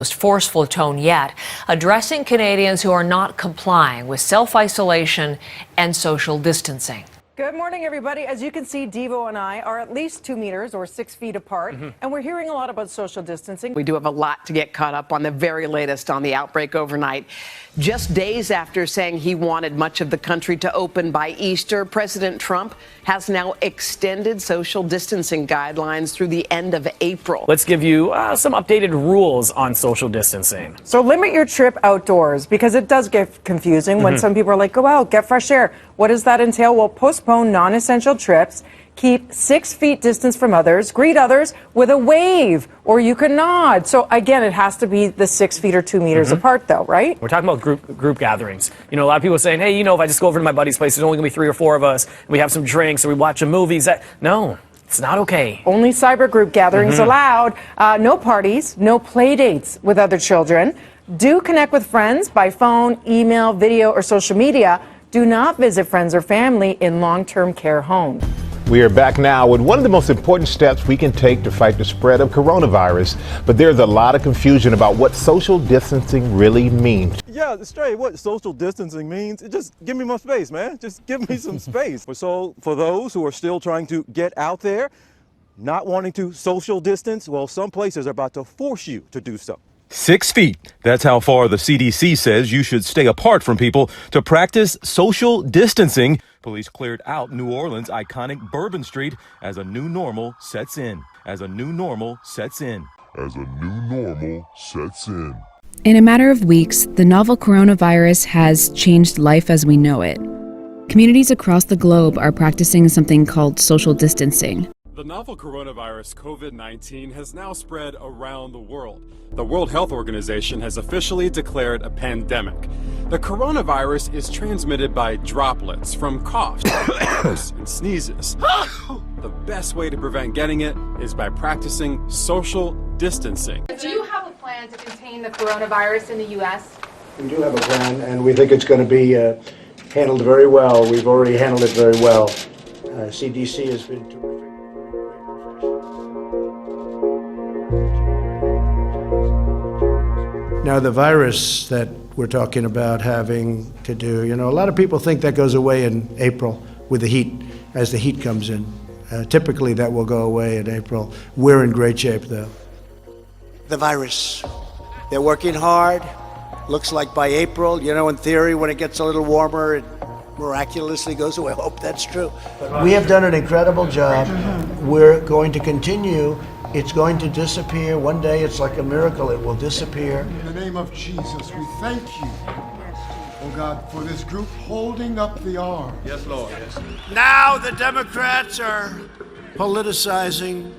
most forceful tone yet, addressing Canadians who are not complying with self-isolation and social distancing. Good morning, everybody. As you can see, Devo and I are at least 2 meters or 6 feet apart, and we're hearing a lot about social distancing. We do have a lot to get caught up on, the very latest on the outbreak overnight. Just days after saying he wanted much of the country to open by Easter, President Trump has now extended social distancing guidelines through the end of April. Let's give you some updated rules on social distancing. So limit your trip outdoors, because it does get confusing when some people are like, go out, get fresh air. What does that entail? Well, postpone non-essential trips, keep 6 feet distance from others, greet others with a wave, or you can nod. So again, it has to be the 6 feet or 2 meters apart though, right? We're talking about group gatherings. You know, a lot of people are saying, hey, you know, if I just go over to my buddy's place, there's only gonna be 3 or 4 of us, and we have some drinks, or we watch a movie. No, it's not okay. Only cyber group gatherings allowed. No parties, no play dates with other children. Do connect with friends by phone, email, video, or social media. Do not visit friends or family in long-term care homes. We are back now with one of the most important steps we can take to fight the spread of coronavirus. But there's a lot of confusion about what social distancing really means. Yeah, straight what social distancing means. Just give me my space, man. Just give me some space. So for those who are still trying to get out there, not wanting to social distance, well, some places are about to force you to do so. 6 feet. That's how far the CDC says you should stay apart from people to practice social distancing. Police cleared out New Orleans' iconic Bourbon Street as a new normal sets in. In a matter of weeks, the novel coronavirus has changed life as we know it. Communities across the globe are practicing something called social distancing. The novel coronavirus COVID-19 has now spread around the world. The World Health Organization has officially declared a pandemic. The coronavirus is transmitted by droplets from coughs, and sneezes. The best way to prevent getting it is by practicing social distancing. Do you have a plan to contain the coronavirus in the U.S.? We do have a plan, and we think it's going to be handled very well. We've already handled it very well. CDC has been terrific. Now, the virus that we're talking about having to do, you know, a lot of people think that goes away in April with the heat, as the heat comes in. Typically, that will go away in April. We're in great shape, though. The virus. They're working hard. Looks like by April, you know, in theory, when it gets a little warmer, it miraculously goes away. I hope that's true. We have done an incredible job. We're going to continue. It's going to disappear. One day, it's like a miracle. It will disappear. In the name of Jesus, we thank you, oh God, for this group holding up the arms. Yes, Lord. Yes. Now the Democrats are Politicizing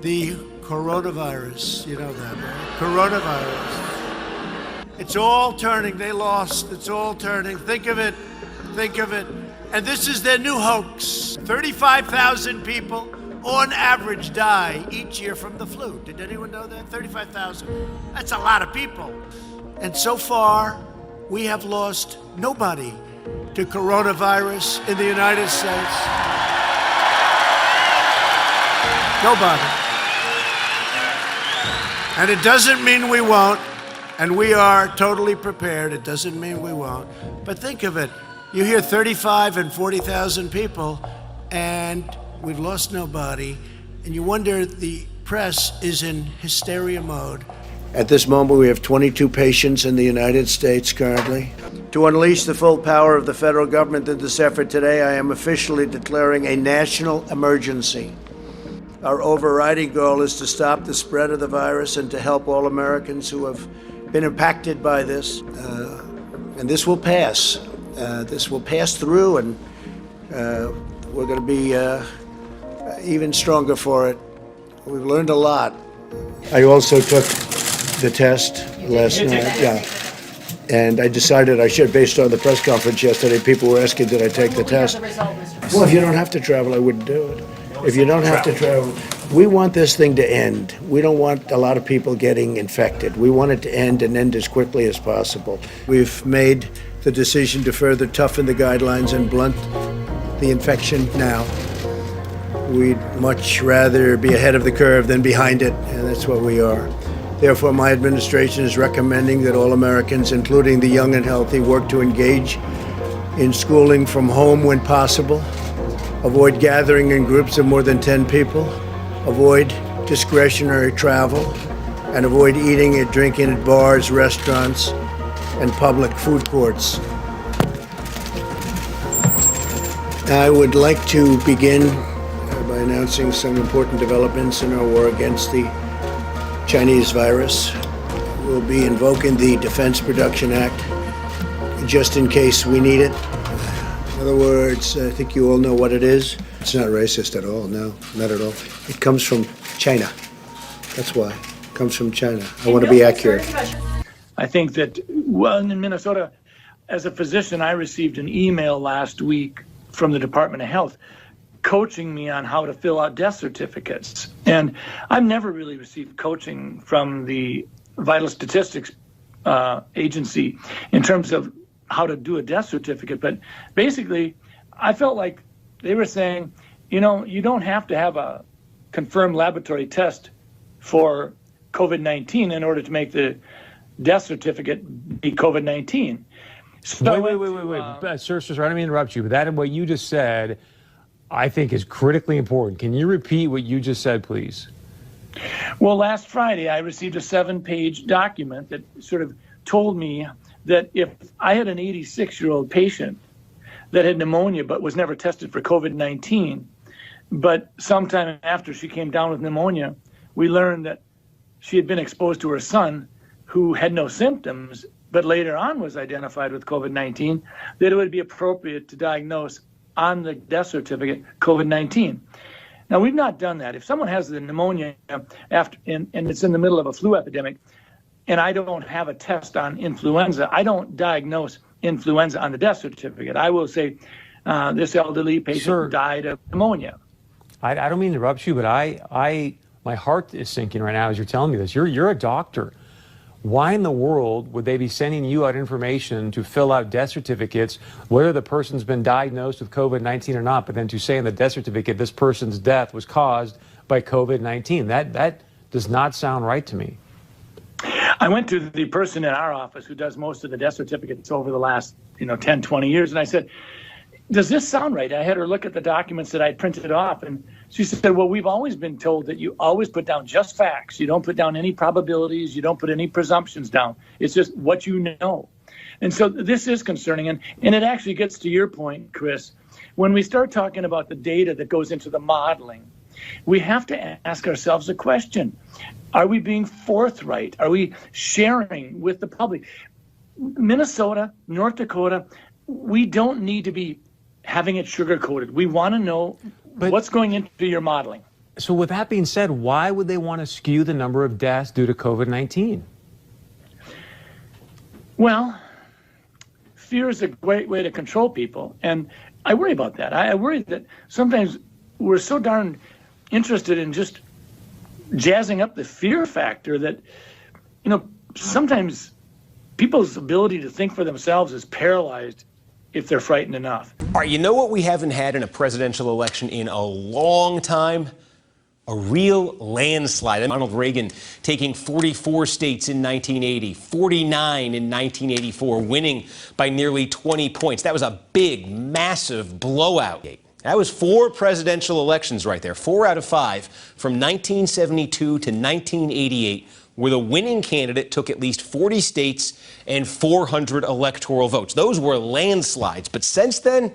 the coronavirus. You know that, right? Coronavirus. It's all turning. They lost. It's all turning. Think of it. Think of it. And this is their new hoax. 35,000 people on average die each year from the flu. Did anyone know that? 35,000. That's a lot of people. And so far, we have lost nobody to coronavirus in the United States. Nobody. And it doesn't mean we won't. And we are totally prepared. It doesn't mean we won't. But think of it. You hear 35 and 40,000 people, and we've lost nobody. And you wonder, the press is in hysteria mode. At this moment, we have 22 patients in the United States currently. To unleash the full power of the federal government in this effort today, I am officially declaring a national emergency. Our overriding goal is to stop the spread of the virus and to help all Americans who have been impacted by this. And this will pass. This will pass through, and we're going to be even stronger for it. We've learned a lot. I also took the test last night, yeah. And I decided I should, based on the press conference yesterday. People were asking, did I take the test? Well, if you don't have to travel, I wouldn't do it. If you don't have to travel, we want this thing to end. We don't want a lot of people getting infected. We want it to end and end as quickly as possible. We've made the decision to further toughen the guidelines and blunt the infection now. We'd much rather be ahead of the curve than behind it, and that's what we are. Therefore, my administration is recommending that all Americans, including the young and healthy, work to engage in schooling from home when possible, avoid gathering in groups of more than 10 people, avoid discretionary travel, and avoid eating and drinking at bars, restaurants, and public food courts. I would like to begin by announcing some important developments in our war against the Chinese virus. We'll be invoking the Defense Production Act just in case we need it. In other words, I think you all know what it is. It's not racist at all, no, not at all. It comes from China. That's why. It comes from China. I want to be accurate. I think that, well, in Minnesota, as a physician, I received an email last week from the Department of Health coaching me on how to fill out death certificates. And I've never really received coaching from the Vital Statistics Agency in terms of how to do a death certificate. But basically, I felt like they were saying, you know, you don't have to have a confirmed laboratory test for COVID-19 in order to make the death certificate be COVID-19. So wait. Sir, I don't mean to interrupt you, but that what you just said, I think is critically important. Can you repeat what you just said, please? Well, last Friday, I received a 7-page document that sort of told me that if I had an 86-year-old patient that had pneumonia but was never tested for COVID-19, but sometime after she came down with pneumonia, we learned that she had been exposed to her son who had no symptoms, but later on was identified with COVID-19, that it would be appropriate to diagnose on the death certificate COVID-19. Now, we've not done that. If someone has the pneumonia after and it's in the middle of a flu epidemic, and I don't have a test on influenza, I don't diagnose influenza on the death certificate. I will say this elderly patient died of pneumonia. I don't mean to interrupt you, but my heart is sinking right now as you're telling me this. You're a doctor. Why in the world would they be sending you out information to fill out death certificates, whether the person's been diagnosed with COVID-19 or not, but then to say in the death certificate this person's death was caused by COVID-19? That does not sound right to me. I went to the person in our office who does most of the death certificates over the last 10, 20 years, and I said, does this sound right? I had her look at the documents that I'd printed off, and she said, well, we've always been told that you always put down just facts. You don't put down any probabilities. You don't put any presumptions down. It's just what you know. And so this is concerning. And it actually gets to your point, Chris. When we start talking about the data that goes into the modeling, we have to ask ourselves a question. Are we being forthright? Are we sharing with the public? Minnesota, North Dakota, we don't need to be having it sugar-coated. We want to know what's going into your modeling. So with that being said, why would they want to skew the number of deaths due to COVID-19? Well, fear is a great way to control people, and I worry about that. I worry that sometimes we're so darn interested in just jazzing up the fear factor that, sometimes people's ability to think for themselves is paralyzed if they're frightened enough. All right, you know what we haven't had in a presidential election in a long time? A real landslide. Ronald Reagan taking 44 states in 1980, 49 in 1984, winning by nearly 20 points. That was a big, massive blowout. That was 4 presidential elections right there, 4 out of 5, from 1972 to 1988, where the winning candidate took at least 40 states and 400 electoral votes. Those were landslides. But since then,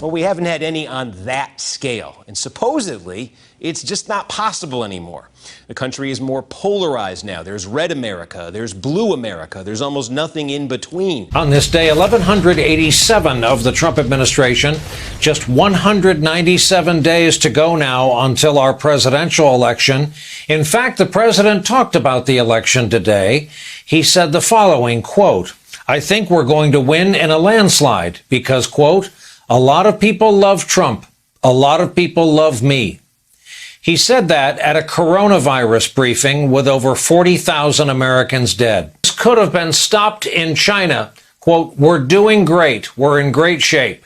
well, we haven't had any on that scale. And supposedly, it's just not possible anymore. The country is more polarized now. There's red America, there's blue America, there's almost nothing in between. On this day, 1187 of the Trump administration, just 197 days to go now until our presidential election. In fact, the president talked about the election today. He said the following, quote, "I think we're going to win in a landslide because, quote, a lot of people love Trump. A lot of people love me." He said that at a coronavirus briefing with over 40,000 Americans dead. This could have been stopped in China. Quote, "We're doing great. We're in great shape."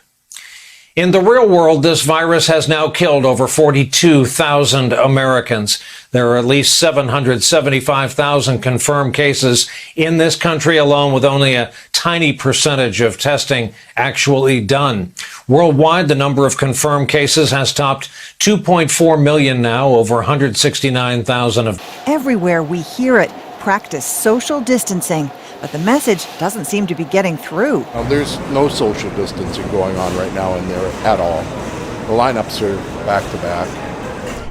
In the real world, this virus has now killed over 42,000 Americans. There are at least 775,000 confirmed cases in this country alone, with only a tiny percentage of testing actually done. Worldwide, the number of confirmed cases has topped 2.4 million now, over 169,000 of. Everywhere we hear it, practice social distancing. But the message doesn't seem to be getting through. There's no social distancing going on right now in there at all. The lineups are back to back.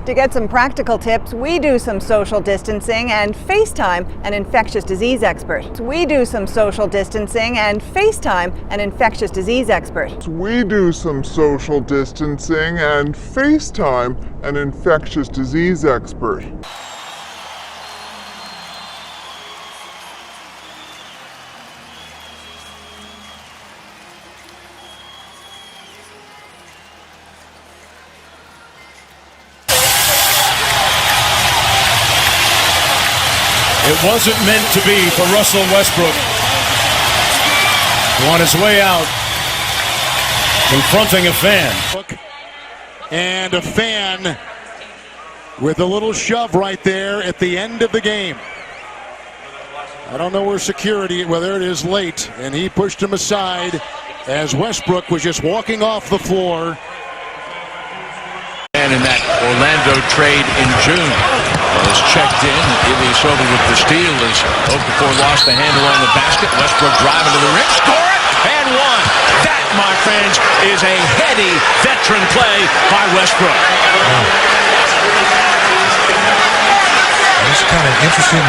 To get some practical tips, we do some social distancing and FaceTime an infectious disease expert. We do some social distancing and FaceTime an infectious disease expert. We do some social distancing and FaceTime an infectious disease expert. It wasn't meant to be for Russell Westbrook, on his way out, confronting a fan. And a fan with a little shove right there at the end of the game. I don't know where security, well, there it is late, and he pushed him aside as Westbrook was just walking off the floor. And in that Orlando trade in June was checked in. Ilyasova with the steal as Okafor lost the handle on the basket. Westbrook driving to the rim, score it, and one. That, my friends, is a heady veteran play by Westbrook. This is kind of interesting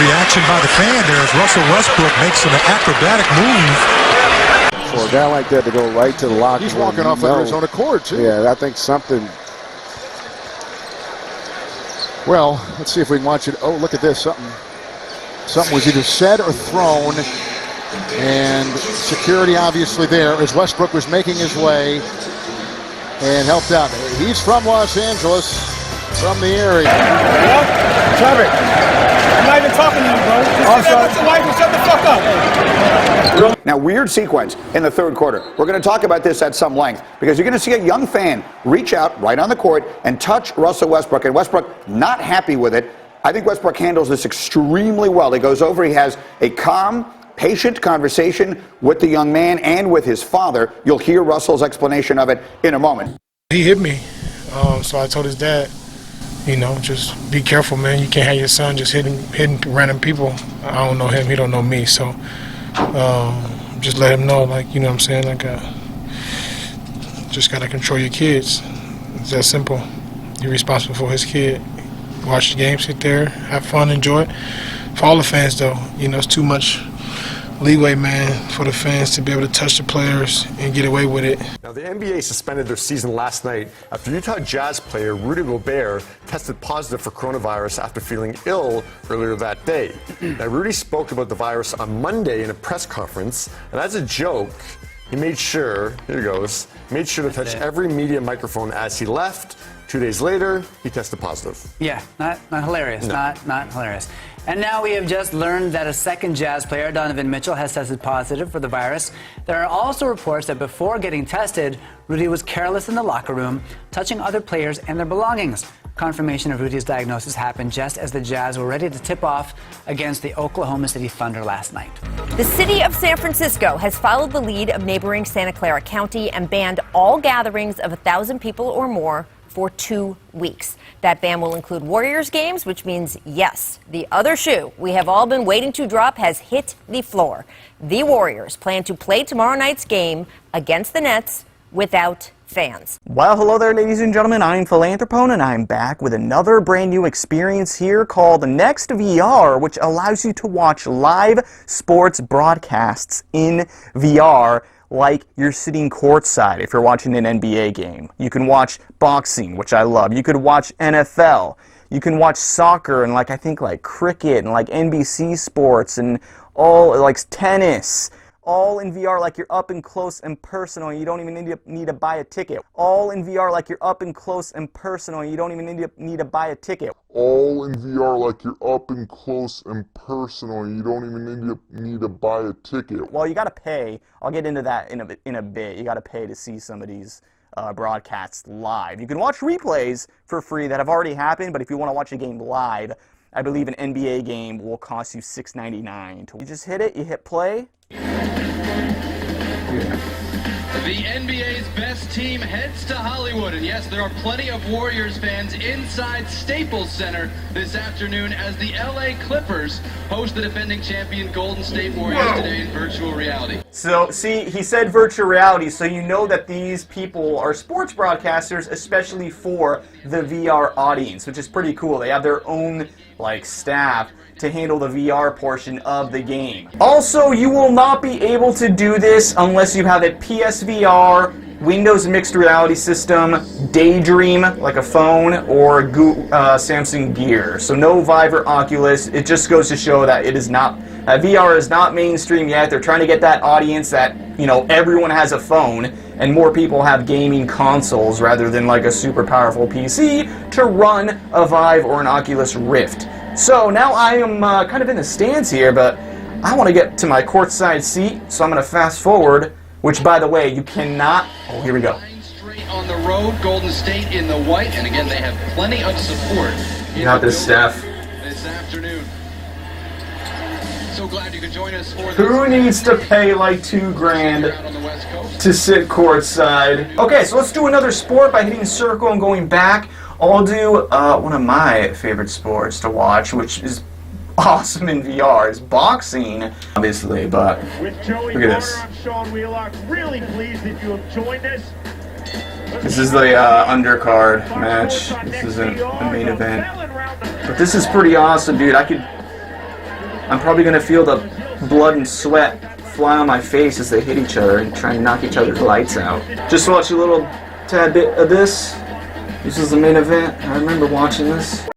reaction by the fan there as Russell Westbrook makes an acrobatic move. For a guy like that to go right to the locker room. He's walking off under his own accord, too. Yeah, I think something. Well, let's see if we can watch it. Oh, look at this. Something was either said or thrown. And security obviously there as Westbrook was making his way and helped out. He's from Los Angeles, from the area. Hello? Trevor, I'm not even talking to you, bro. Just sit there with your wife and shut the fuck up. Now, weird sequence in the third quarter. We're going to talk about this at some length because you're going to see a young fan reach out right on the court and touch Russell Westbrook, and Westbrook not happy with it. I think Westbrook handles this extremely well. He goes over, he has a calm, patient conversation with the young man and with his father. You'll hear Russell's explanation of it in a moment. He hit me, so I told his dad, just be careful, man. You can't have your son just hitting random people. I don't know him, he don't know me, so just let him know, what I'm saying? Just got to control your kids. It's that simple. You're responsible for his kid. Watch the game, sit there, have fun, enjoy it. For all the fans, though, it's too much leeway, man, for the fans to be able to touch the players and get away with it. Now, the NBA suspended their season last night after Utah Jazz player Rudy Gobert tested positive for coronavirus after feeling ill earlier that day. Now, Rudy spoke about the virus on Monday in a press conference, and as a joke, he made sure, here he goes, made sure to touch every media microphone as he left. 2 days later, he tested positive. Yeah, not hilarious, No. not hilarious. And now we have just learned that a second Jazz player, Donovan Mitchell, has tested positive for the virus. There are also reports that before getting tested, Rudy was careless in the locker room, touching other players and their belongings. Confirmation of Rudy's diagnosis happened just as the Jazz were ready to tip off against the Oklahoma City Thunder last night. The city of San Francisco has followed the lead of neighboring Santa Clara County and banned all gatherings of 1,000 people or more for 2 weeks. That ban will include Warriors games, which means, yes, the other shoe we have all been waiting to drop has hit the floor. The Warriors plan to play tomorrow night's game against the Nets without fans. Well, hello there, ladies and gentlemen. I'm Philanthropone, and I'm back with another brand new experience here called Next VR, which allows you to watch live sports broadcasts in VR like you're sitting courtside if you're watching an NBA game. You can watch boxing, which I love. You could watch NFL. You can watch soccer and I think cricket and NBC sports and all tennis. All in VR like you're up and close and personal, and you don't even need to buy a ticket. All in VR like you're up and close and personal, and you don't even need to buy a ticket. All in VR like you're up and close and personal, and you don't even need to buy a ticket. Well, you got to pay. I'll get into that in a bit. You got to pay to see some of these broadcasts live. You can watch replays for free that have already happened, but if you want to watch a game live, I believe an NBA game will cost you $6.99. You just hit it, you hit play. The NBA's best team heads to Hollywood, and yes, there are plenty of Warriors fans inside Staples Center this afternoon as the LA Clippers host the defending champion Golden State Warriors today in virtual reality. So, see, he said virtual reality, so you know that these people are sports broadcasters, especially for the VR audience, which is pretty cool. They have their own, staff to handle the VR portion of the game. Also, you will not be able to do this unless you have a PSVR, Windows Mixed Reality System, Daydream, like a phone, or Samsung Gear. So no Vive or Oculus. It just goes to show that it is not, VR is not mainstream yet. They're trying to get that audience that, everyone has a phone and more people have gaming consoles rather than like a super powerful PC to run a Vive or an Oculus Rift. So now I am kind of in the stands here, but I want to get to my courtside seat, so I'm going to fast forward, which, by the way, you cannot... Oh, here we go. Straight on the road, Golden State in the white, and again, they have plenty of support. Not this staff. This afternoon. So glad you could join us for Who needs to pay like $2,000 to sit courtside? Okay, so let's do another sport by hitting circle and going back. I'll do one of my favorite sports to watch, which is awesome in VR, is boxing, obviously, but look at this. I'm Sean Wheelock. Really pleased that you have joined us. This is the undercard match. This is the main event. But this is pretty awesome, dude. I'm probably going to feel the blood and sweat fly on my face as they hit each other and try and knock each other's lights out. Just watch a little tad bit of this. This is the main event. I remember watching this.